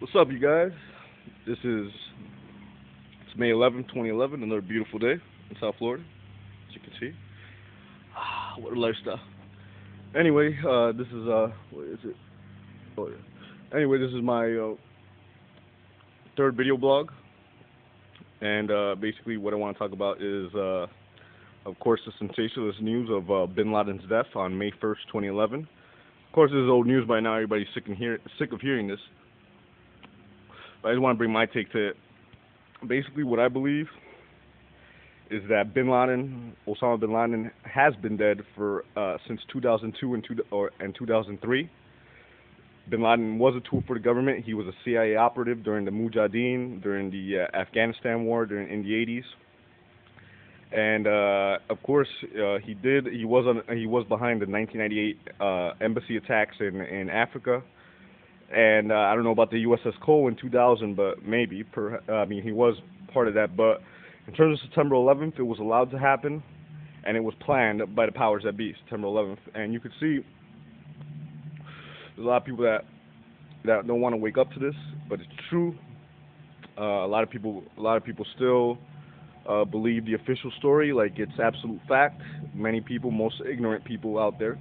What's up, you guys? It's May 11th, 2011, another beautiful day in South Florida, as you can see. What a lifestyle. Anyway, this is what is it? Oh, yeah. Anyway, this is my third video blog, and basically what I want to talk about is, of course, the sensationalist news of Bin Laden's death on May 1st, 2011. Of course, this is old news by now. Everybody's sick of hearing this. But I just want to bring my take to it. Basically, what I believe is that Osama Bin Laden, has been dead for since 2002 and 2003. Bin Laden was a tool for the government. He was a CIA operative during the Mujahideen, during the Afghanistan war, in the 80s. And of course, he was behind the 1998 embassy attacks in Africa. And I don't know about the USS Cole in 2000, but maybe. He was part of that. But in terms of September 11th, it was allowed to happen, and it was planned by the powers that be. September 11th, and you could see there's a lot of people that don't want to wake up to this, but it's true. A lot of people still believe the official story like it's absolute fact. Many people, most ignorant people out there.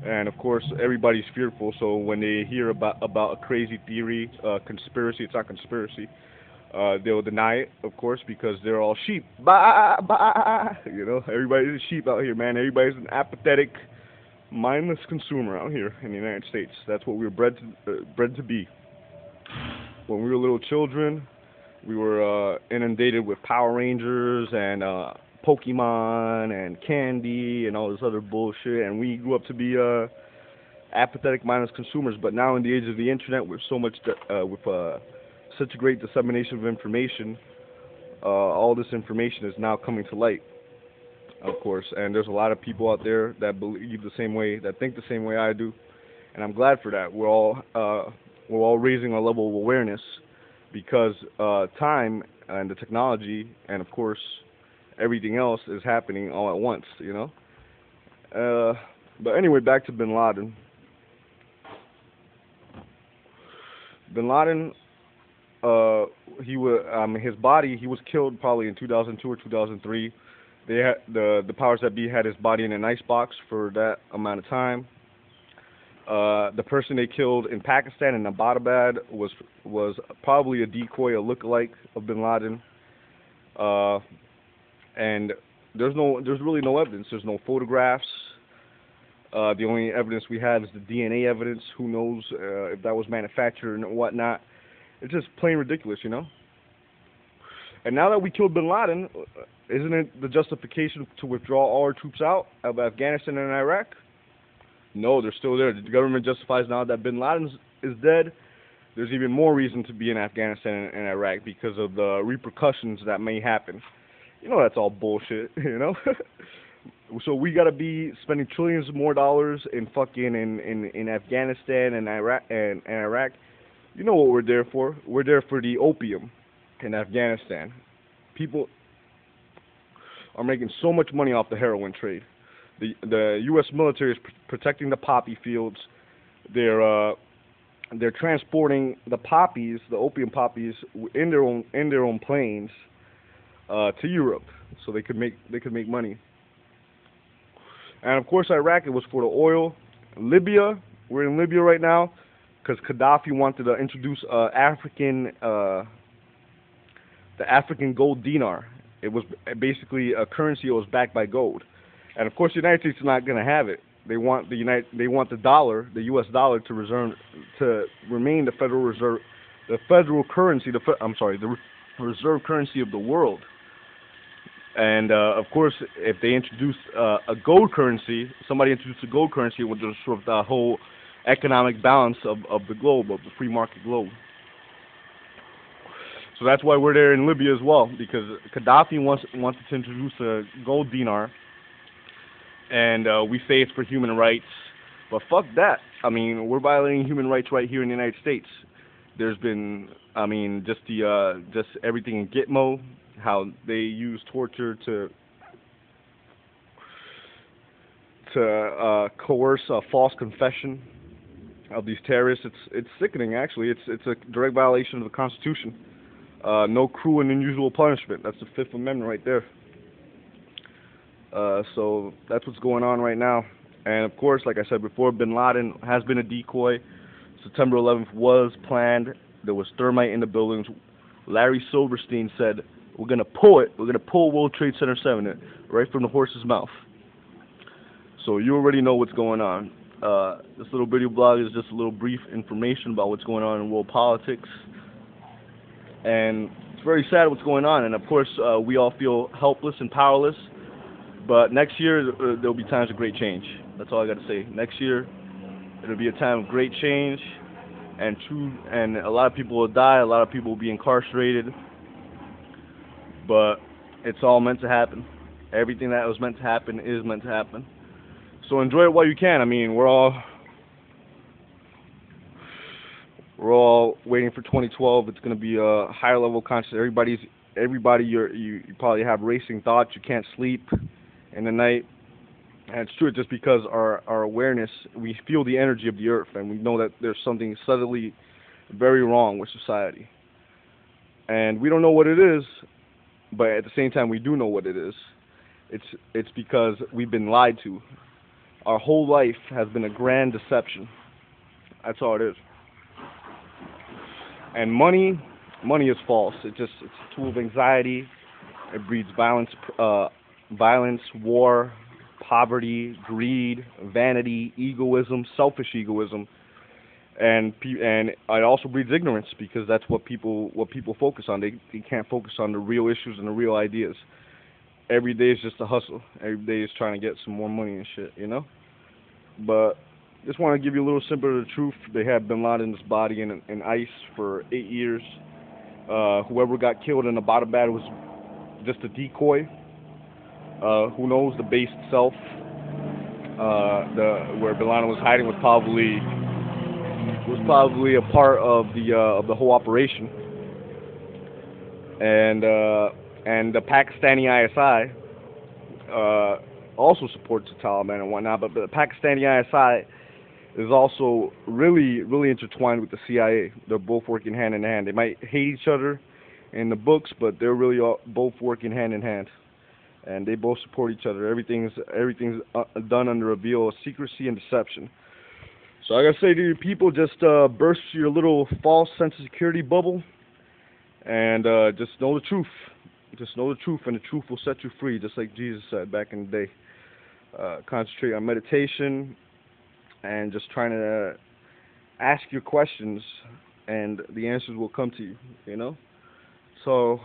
And of course, everybody's fearful. So when they hear about a crazy theory, conspiracy, it's not conspiracy. They'll deny it, of course, because they're all sheep. Bah, bah. You know, everybody's a sheep out here, man. Everybody's an apathetic, mindless consumer out here in the United States. That's what we were bred to be. When we were little children, we were inundated with Power Rangers and Pokemon and candy and all this other bullshit, and we grew up to be apathetic, mindless consumers. But now, in the age of the internet, with such a great dissemination of information, all this information is now coming to light, of course. And there's a lot of people out there that believe the same way, that think the same way I do, and I'm glad for that. We're all raising our level of awareness because time and the technology and, of course, everything else is happening all at once, you know. But anyway, back to Bin Laden. Bin Laden, his body, he was killed probably in 2002 or 2003. They had the powers that be had his body in an icebox for that amount of time. The person they killed in Pakistan, in Abbottabad, was probably a decoy, a lookalike of Bin Laden. And there's really no evidence. There's no photographs. The only evidence we have is the DNA evidence. Who knows if that was manufactured and whatnot. It's just plain ridiculous, you know. And now that we killed Bin Laden, isn't it the justification to withdraw all our troops out of Afghanistan and Iraq? No, they're still there. The government justifies now that Bin Laden is dead. There's even more reason to be in Afghanistan and Iraq because of the repercussions that may happen. You know, that's all bullshit, you know? So we gotta be spending trillions more dollars in in Afghanistan and Iraq. You know what we're there for? We're there for the opium in Afghanistan. People are making so much money off the heroin trade. The U.S. military is protecting the poppy fields. They're transporting the poppies, the opium poppies, in their own planes to Europe, so they could make money. And of course, Iraq, it was for the oil. Libya, we're in Libya right now because Gaddafi wanted to introduce the African gold dinar. It was basically a currency that was backed by gold. And of course, the United States is not going to have it. They want the dollar, the U.S. dollar, to remain the Federal Reserve, the federal currency. The reserve currency of the world. And of course, if they introduce a gold currency, somebody introduced a gold currency, it would disrupt the whole economic balance of the globe, of the free market globe. So that's why we're there in Libya as well, because Gaddafi wanted to introduce a gold dinar, and we say it's for human rights, but fuck that. I mean, we're violating human rights right here in the United States. There's been, just everything in Gitmo, how they use torture to coerce a false confession. of these terrorists. It's sickening, actually. It's a direct violation of the Constitution. No cruel and unusual punishment. That's the Fifth Amendment right there. So that's what's going on right now. And of course, like I said before, Bin Laden has been a decoy. September 11th was planned. There was thermite in the buildings. Larry Silverstein said, "We're gonna pull it. We're gonna pull World Trade Center 7 right from the horse's mouth." So you already know what's going on. This little video blog is just a little brief information about what's going on in world politics. And it's very sad what's going on. And of course, we all feel helpless and powerless. But next year, there'll be times of great change. That's all I got to say. Next year, it'll be a time of great change, and a lot of people will die. A lot of people will be incarcerated. But it's all meant to happen. Everything that was meant to happen is meant to happen. So enjoy it while you can. I mean, we're all waiting for 2012. It's going to be a higher level consciousness. Everybody, you probably have racing thoughts. You can't sleep in the night. And it's true, just because our awareness, we feel the energy of the earth, and we know that there's something subtly very wrong with society. And we don't know what it is, but at the same time, we do know what it is. It's because we've been lied to. Our whole life has been a grand deception. That's all it is. And money is false. It's a tool of anxiety. It breeds violence, war, poverty, greed, vanity, egoism, selfish egoism, and it also breeds ignorance, because that's what people focus on. They can't focus on the real issues and the real ideas. Every day is just a hustle. Every day is trying to get some more money and shit, you know. But just want to give you a little simple of the truth. They had Bin Laden's body in ice for 8 years. Whoever got killed in the bottom bed was just a decoy. Who knows? The base itself, where Bin Laden was hiding, was probably a part of the whole operation. And the Pakistani ISI also supports the Taliban and whatnot, but the Pakistani ISI is also really intertwined with the CIA. They're both working hand in hand. They might hate each other in the books, but they're really both working hand in hand. And they both support each other. Everything's done under a veil of secrecy and deception. So I gotta say to you people, just burst your little false sense of security bubble, and just know the truth. Just know the truth, and the truth will set you free, just like Jesus said back in the day. Concentrate on meditation and just trying to ask your questions, and the answers will come to you. You know. So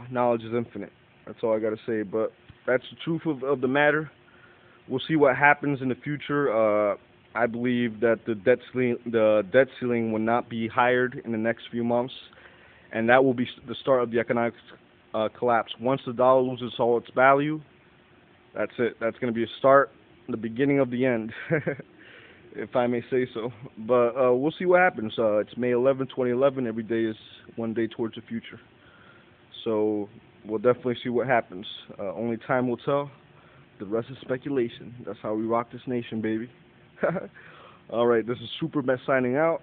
knowledge is infinite. That's all I got to say, but that's the truth of the matter. We'll see what happens in the future. I believe that the debt ceiling will not be hired in the next few months, and that will be the start of the economic collapse. Once the dollar loses all its value, that's it. That's going to be a start, the beginning of the end, if I may say so. But we'll see what happens. It's May 11, 2011. Every day is one day towards the future. So we'll definitely see what happens. Only time will tell. The rest is speculation. That's how we rock this nation, baby. Alright, this is Supra signing out.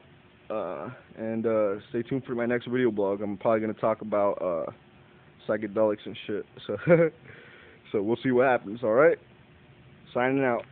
And stay tuned for my next video blog. I'm probably going to talk about psychedelics and shit. So, so we'll see what happens, alright? Signing out.